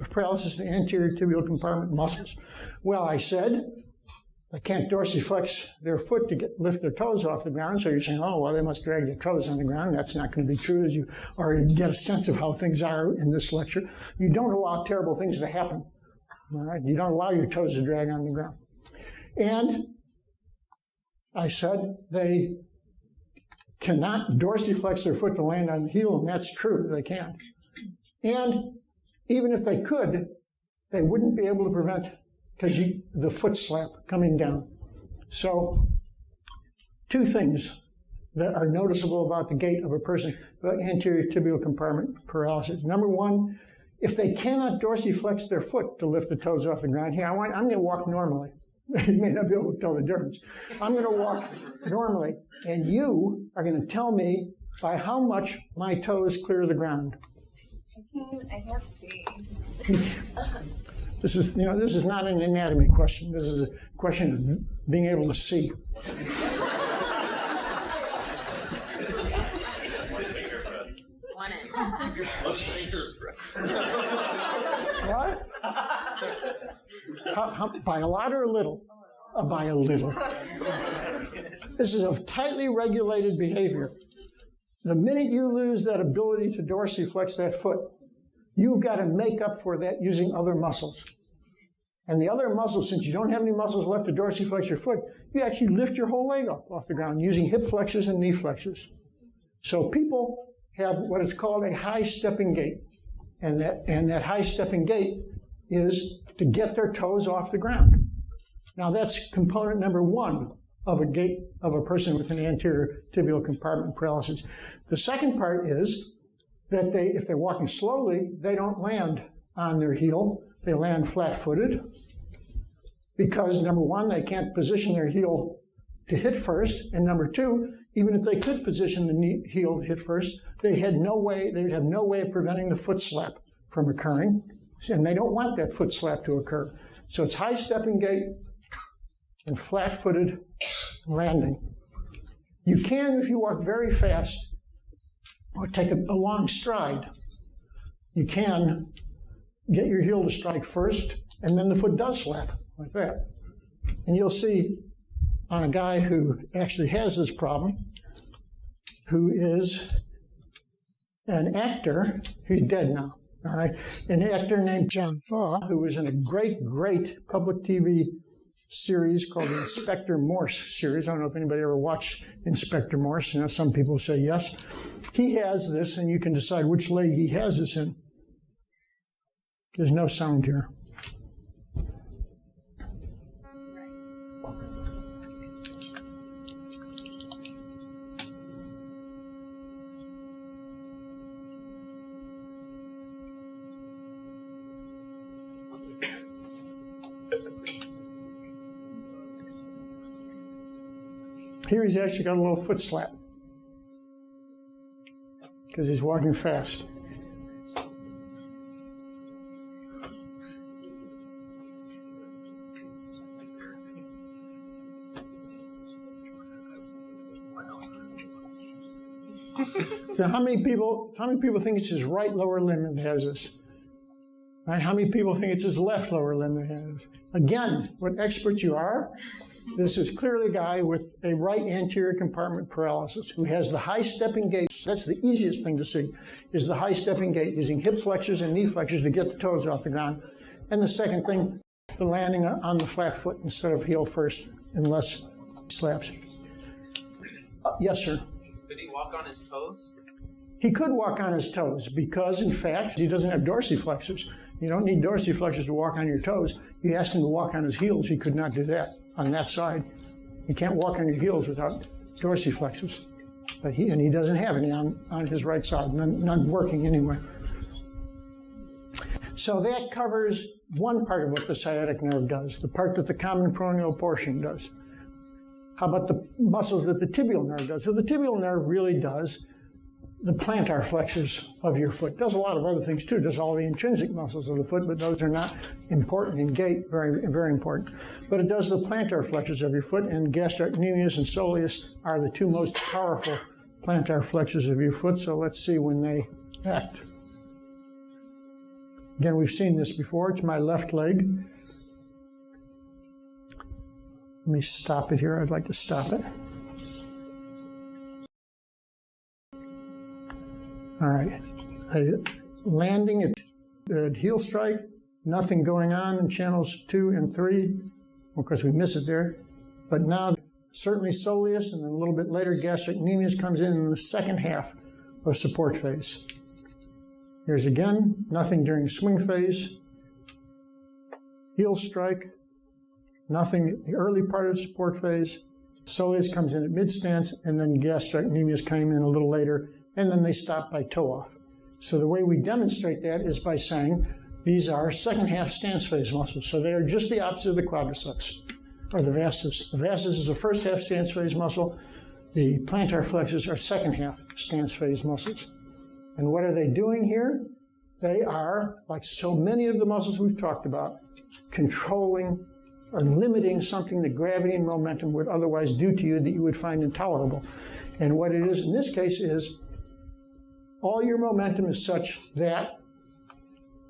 paralysis in the anterior tibial compartment muscles? Well, I said they can't dorsiflex their foot to lift their toes off the ground. So you're saying, oh, well, they must drag their toes on the ground. That's not going to be true, as you already get a sense of how things are in this lecture. You don't allow terrible things to happen. All right? You don't allow your toes to drag on the ground. And I said they cannot dorsiflex their foot to land on the heel, and that's true. They can't. And even if they could, they wouldn't be able to prevent the foot slap coming down. So, two things that are noticeable about the gait of a person with anterior tibial compartment paralysis. Number one, if they cannot dorsiflex their foot to lift the toes off the ground, I'm going to walk normally. You may not be able to tell the difference. I'm going to walk normally, and you are going to tell me by how much my toes clear the ground. I can't see. This is not an anatomy question. This is a question of being able to see. One end. What? By a lot or a little? By a little. This is a tightly regulated behavior. The minute you lose that ability to dorsiflex that foot, you've got to make up for that using other muscles. And the other muscles, since you don't have any muscles left to dorsiflex your foot, you actually lift your whole leg up off the ground using hip flexors and knee flexors. So people have what is called a high stepping gait. And that high stepping gait is to get their toes off the ground. Now that's component number one of a gait of a person with an anterior tibial compartment paralysis. The second part is that if they're walking slowly, they don't land on their heel. They land flat-footed because, number one, they can't position their heel to hit first, and number two, even if they could position the heel to hit first, they would have no way of preventing the foot slap from occurring, and they don't want that foot slap to occur. So it's high stepping gait and flat-footed landing. You can, if you walk very fast or take a long stride, you can get your heel to strike first, and then the foot does slap, like that. And you'll see on a guy who actually has this problem, who is an actor, who's dead now, all right? An actor named John Thaw, who was in a great, great public TV series called the Inspector Morse series. I don't know if anybody ever watched Inspector Morse. You know, some people say yes. He has this, and you can decide which leg he has this in. There's no sound here. Here he's actually got a little foot slap because he's walking fast. So how many people think it's his right lower limb that has this? Right? How many people think it's his left lower limb that has this? Again, what experts you are, this is clearly a guy with a right anterior compartment paralysis who has the high stepping gait. That's the easiest thing to see, is the high stepping gait, using hip flexors and knee flexors to get the toes off the ground. And the second thing, the landing on the flat foot instead of heel first, unless he slaps. Yes, sir? Could he walk on his toes? He could walk on his toes because, in fact, he doesn't have dorsiflexors. You don't need dorsiflexors to walk on your toes. You asked him to walk on his heels, he could not do that on that side. You can't walk on your heels without dorsiflexors. But he doesn't have any on his right side, none working anyway. So that covers one part of what the sciatic nerve does, the part that the common peroneal portion does. How about the muscles that the tibial nerve does? So the tibial nerve really does the plantar flexors of your foot. Does a lot of other things too. Does all the intrinsic muscles of the foot, but those are not important in gait, very, very important. But it does the plantar flexors of your foot, and gastrocnemius and soleus are the two most powerful plantar flexors of your foot. So let's see when they act. Again, we've seen this before. It's my left leg. Let me stop it here. I'd like to stop it. All right. Landing at heel strike, nothing going on in channels 2 and 3. Of course, we miss it there. But now, certainly soleus, and then a little bit later, gastrocnemius comes in the second half of support phase. Here's again, nothing during swing phase. Heel strike, nothing the early part of support phase. Soleus comes in at mid-stance, and then gastrocnemius came in a little later, and then they stop by toe off. So the way we demonstrate that is by saying these are second half stance phase muscles. So they are just the opposite of the quadriceps, or the vastus. The vastus is the first half stance phase muscle. The plantar flexors are second half stance phase muscles. And what are they doing here? They are, like so many of the muscles we've talked about, controlling or limiting something that gravity and momentum would otherwise do to you that you would find intolerable. And what it is in this case is all your momentum is such that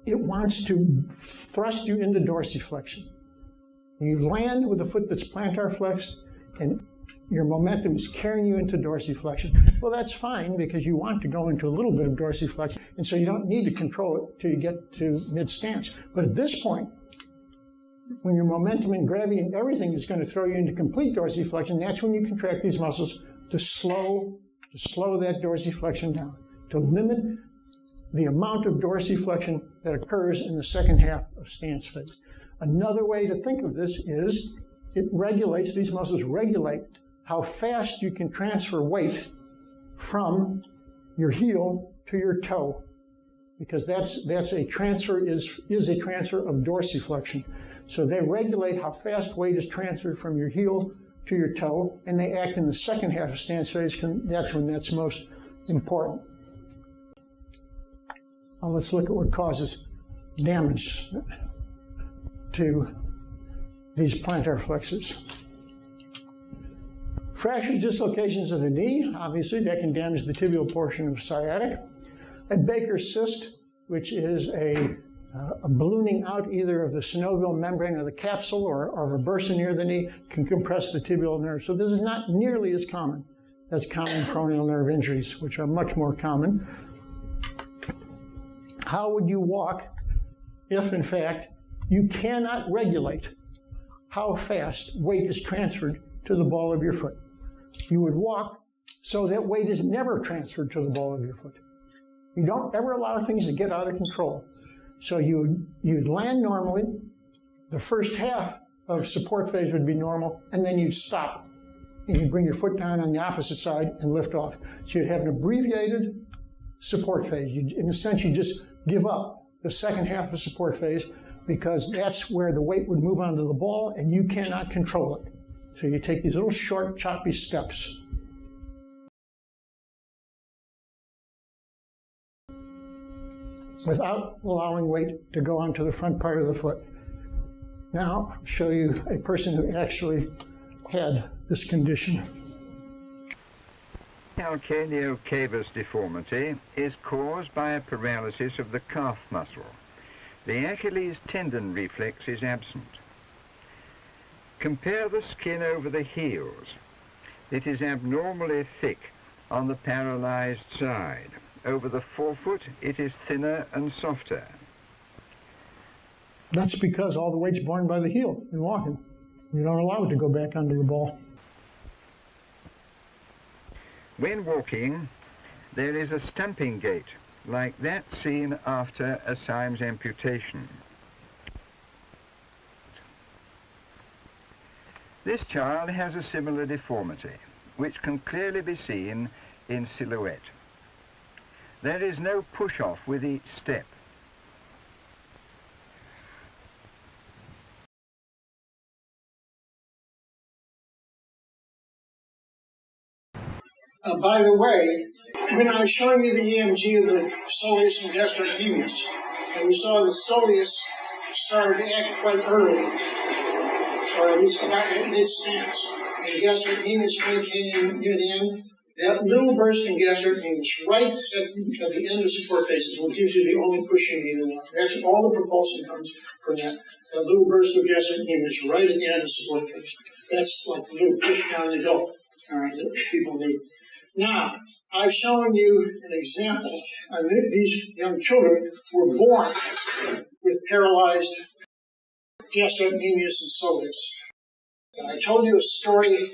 it wants to thrust you into dorsiflexion. You land with a foot that's plantar flexed, and your momentum is carrying you into dorsiflexion. Well, that's fine because you want to go into a little bit of dorsiflexion, and so you don't need to control it till you get to mid-stance. But at this point, when your momentum and gravity and everything is going to throw you into complete dorsiflexion, that's when you contract these muscles to slow that dorsiflexion down, to limit the amount of dorsiflexion that occurs in the second half of stance phase. Another way to think of this is these muscles regulate how fast you can transfer weight from your heel to your toe, because that's a transfer is a transfer of dorsiflexion. So they regulate how fast weight is transferred from your heel to your toe, and they act in the second half of stance phase. That's when that's most important. Now let's look at what causes damage to these plantar flexors. Fractures, dislocations of the knee, obviously that can damage the tibial portion of sciatic. A Baker's cyst, which is a ballooning out either of the synovial membrane of the capsule or of a bursa near the knee, can compress the tibial nerve. So this is not nearly as common as common peroneal nerve injuries, which are much more common. How would you walk if, in fact, you cannot regulate how fast weight is transferred to the ball of your foot? You would walk so that weight is never transferred to the ball of your foot. You don't ever allow things to get out of control. So you'd land normally, the first half of support phase would be normal, and then you'd stop. And you'd bring your foot down on the opposite side and lift off. So you'd have an abbreviated support phase. In a sense, you just give up the second half of support phase because that's where the weight would move onto the ball and you cannot control it. So you take these little short, choppy steps. Without allowing weight to go onto the front part of the foot. Now, I'll show you a person who actually had this condition. Calcaneocavus deformity is caused by a paralysis of the calf muscle. The Achilles tendon reflex is absent. Compare the skin over the heels. It is abnormally thick on the paralyzed side. Over the forefoot, it is thinner and softer. That's because all the weight's borne by the heel in walking. You don't allow it to go back under the ball. When walking, there is a stumping gait, like that seen after a Symes amputation. This child has a similar deformity, which can clearly be seen in silhouette. There is no push-off with each step. By the way, when I was showing you the EMG of the soleus and gastrocnemius, and we saw the soleus started to act quite early, or at least about mid-stance, and gastrocnemius when it came near the end, that little burst in gastrocnemius right at the end of support phases, which is usually the only pushing needle. Actually, all the propulsion comes from that little burst of gastrocnemius right at the end of support phase. That's like the little push down the hill, all right, that people need. Now, I've shown you an example. These young children were born with paralyzed gastrocnemius and soleus. And I told you a story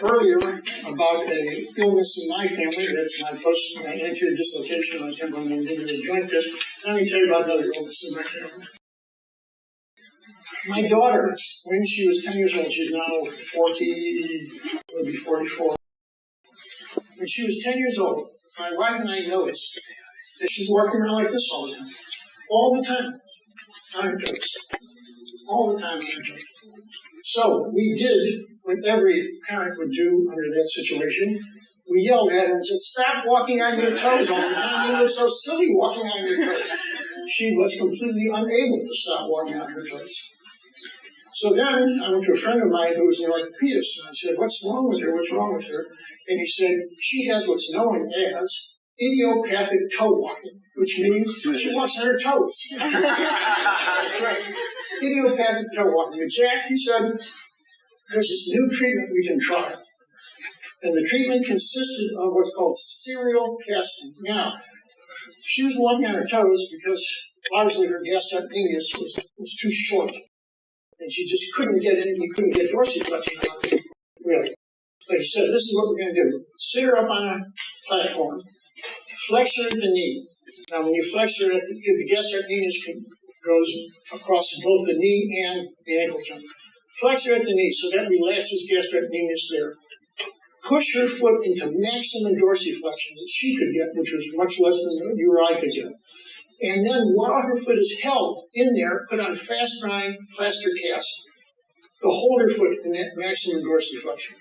earlier about an illness in my family, that's my anterior dislocation of my temporal mandibular joint disc. Let me tell you about another illness in my family. My daughter, when she was 10 years old, she's now 40, maybe 44. When she was 10 years old, my wife and I noticed that she's walking around like this all the time. All the time. On her toes. All the time on her toes. So we did what every parent would do under that situation. We yelled at her and said, "Stop walking on your toes all the time. You look so silly walking on your toes." She was completely unable to stop walking on her toes. So then I went to a friend of mine who was an orthopedist, and I said, "What's wrong with her? What's wrong with her?" And he said, "She has what's known as idiopathic toe walking," which means she walks on her toes. That's right. Idiopathic toe walking. And Jack, he said, "There's this new treatment we can try." And the treatment consisted of what's called serial casting. Now, she was walking on her toes because largely her gastrocnemius was too short. And she just couldn't get in, you couldn't get dorsiflexion on her, really. But he said, "This is what we're going to do. Sit her up on a platform, flex her at the knee." Now, when you flex her, the gastrocnemius goes across both the knee and the ankle joint. Flex her at the knee, so that relaxes gastrocnemius there. Push her foot into maximum dorsiflexion that she could get, which was much less than you or I could get. And then while her foot is held in there, put on fast-drying plaster cast. to hold her foot in that maximum dorsiflexion.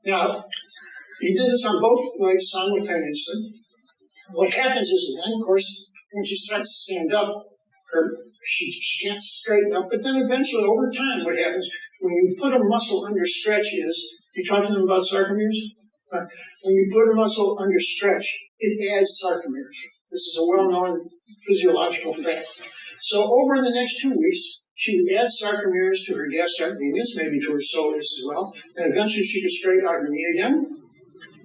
Now, he did this on both legs simultaneously. What happens is then, of course, when she starts to stand up, she can't straighten up, but then eventually, over time, what happens, when you put a muscle under stretch is, you talk to them about sarcomeres? When you put a muscle under stretch, it adds sarcomeres. This is a well-known physiological fact. So over the next 2 weeks, she would add sarcomeres to her gastrocnemius, maybe to her soleus as well, and eventually she could straighten out her knee again.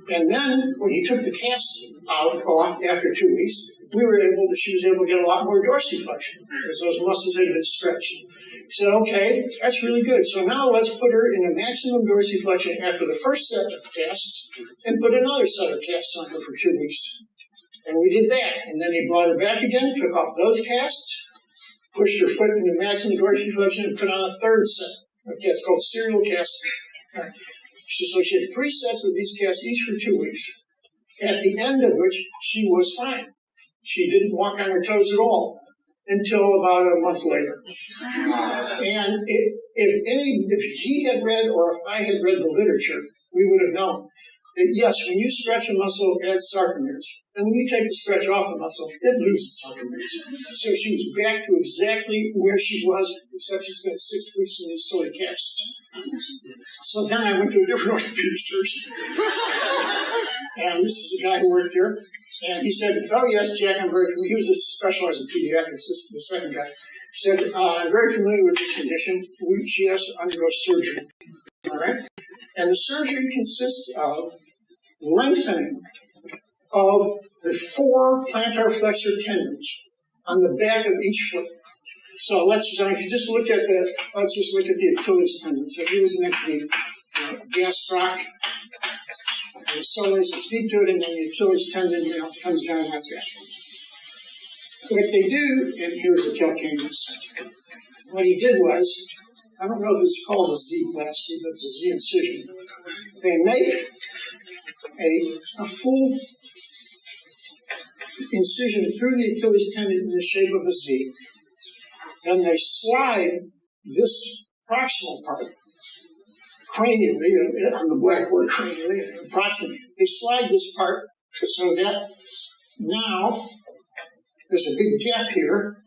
And then, when he took the cast off after 2 weeks, she was able to get a lot more dorsiflexion because those muscles had been stretched. He said, okay, that's really good. So now let's put her in a maximum dorsiflexion after the first set of casts and put another set of casts on her for 2 weeks. And we did that. And then he brought her back again, took off those casts, pushed her foot into maximum dorsiflexion, and put on a third set of casts called serial casts. So she had 3 sets of these casts each for 2 weeks, at the end of which she was fine. She didn't walk on her toes at all until about a month later. And if he had read or if I had read the literature, we would have known that yes, when you stretch a muscle, it adds sarcomeres. And when you take the stretch off the muscle, it loses sarcomeres. So she was back to exactly where she was, except she spent 6 weeks in these silly casts. So then I went to a different orthopedic surgeon. And this is the guy who worked here. And he said, oh yes, Jack, I'm very familiar. He was a specialized in pediatrics. This is the second guy. He said, I'm very familiar with this condition. She has to undergo surgery. All right? And the surgery consists of lengthening of the 4 plantar flexor tendons on the back of each foot. So let's just look at the Achilles tendon. So here's the gastroc, and the soleus is deep to it, and then the Achilles tendon comes down like that. What they do, and here's the calcaneus. What he did was, I don't know if it's called a Z-plasty, but it's a Z incision. They make a full incision through the Achilles tendon in the shape of a Z. Then they slide this proximal part cranially, on the black word cranially, proximally. They slide this part so that now there's a big gap here.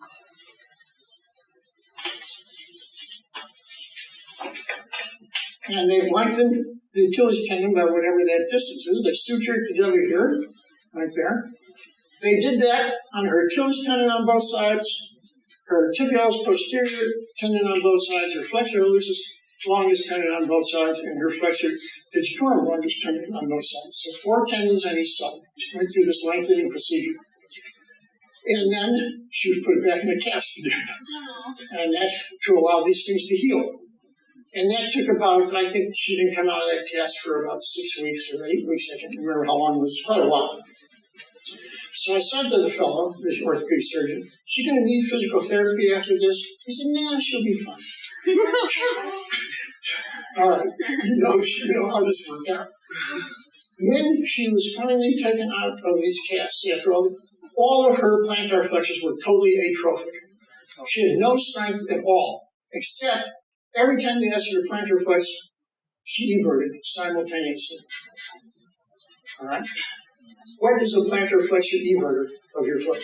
And they've lengthened the Achilles tendon by whatever that distance is. They suture it together here, right there. They did that on her Achilles tendon on both sides, her tibialis posterior tendon on both sides, her flexor hallucis longus tendon on both sides, and her flexor digitorum longus tendon on both sides. So 4 tendons on each side. She went through this lengthening procedure. And then she was put back in a cast again. And that to allow these things to heal. And that took about, I think she didn't come out of that cast for about 6 weeks or 8 weeks. I can't remember how long it was. Quite a while. So I said to the fellow, this orthopedic surgeon, is she going to need physical therapy after this? He said, nah, she'll be fine. All right, you know how this worked out. When she was finally taken out of these casts, after all of her plantar flexors were totally atrophic. She had no strength at all, except every time they asked her plantar flex, she everted simultaneously. All right? What is a plantar flexor everter of your foot?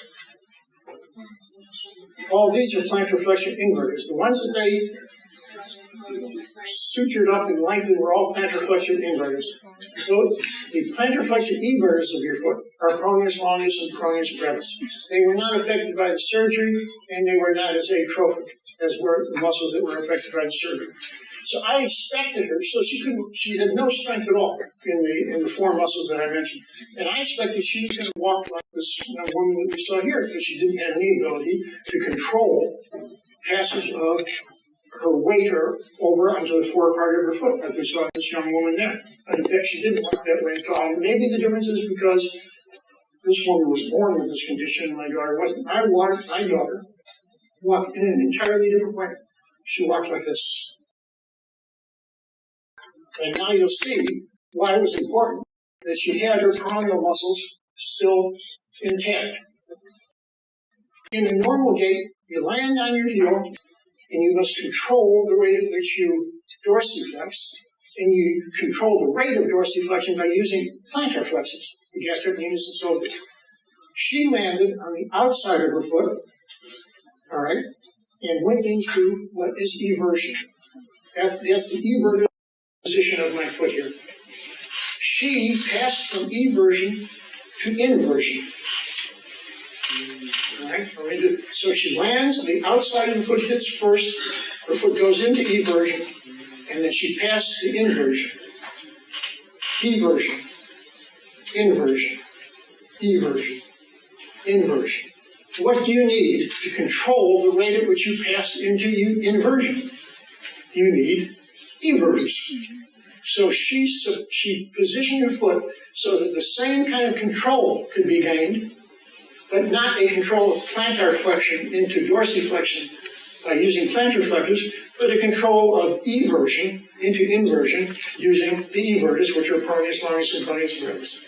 All these are plantar flexor inverters. The ones that they sutured up and lengthened were all plantar flexor inverters. So the plantar flexor everters of your foot are pronatus longus and pronatus brevis. They were not affected by the surgery, and they were not as atrophic as were the muscles that were affected by the surgery. So I expected her, so she had no strength at all in the 4 muscles that I mentioned. And I expected she was going to walk like this young woman that we saw here, because she didn't have any ability to control passage of her weight over onto the forepart of her foot, like we saw this young woman there. But in fact, she didn't walk that way at all. And maybe the difference is because this woman was born with this condition and my daughter wasn't. My daughter walked in an entirely different way. She walked like this. And now you'll see why it was important that she had her peroneal muscles still intact. In a normal gait, you land on your heel, and you must control the rate at which you dorsiflex, and you control the rate of dorsiflexion by using plantar flexors, the gastrocnemius and soleus. She landed on the outside of her foot, all right, and went into what is eversion. That's the everted position of my foot here. She passed from eversion to inversion. All right, so she lands, the outside of the foot hits first, her foot goes into eversion, and then she passed to inversion. Eversion, inversion, eversion, inversion. What do you need to control the rate at which you pass into inversion? You need everters. So she positioned her foot so that the same kind of control could be gained, but not a control of plantar flexion into dorsiflexion by using plantar flexors, but a control of eversion into inversion using the everters, which are peroneus longus and peroneus brevis.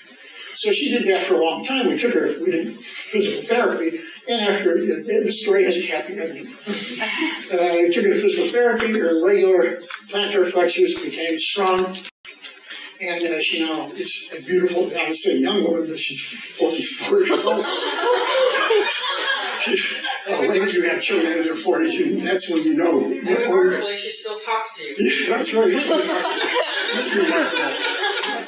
So she did that for a long time. We did physical therapy, and after, the story has a happy ending. We took her to physical therapy, her regular plantar flexors became strong, and she now is a beautiful, I would say young woman, but she's 44 years old. When you have children in their 40s, that's when you know. Hopefully she still talks to you. Yeah, that's right. That's remarkable.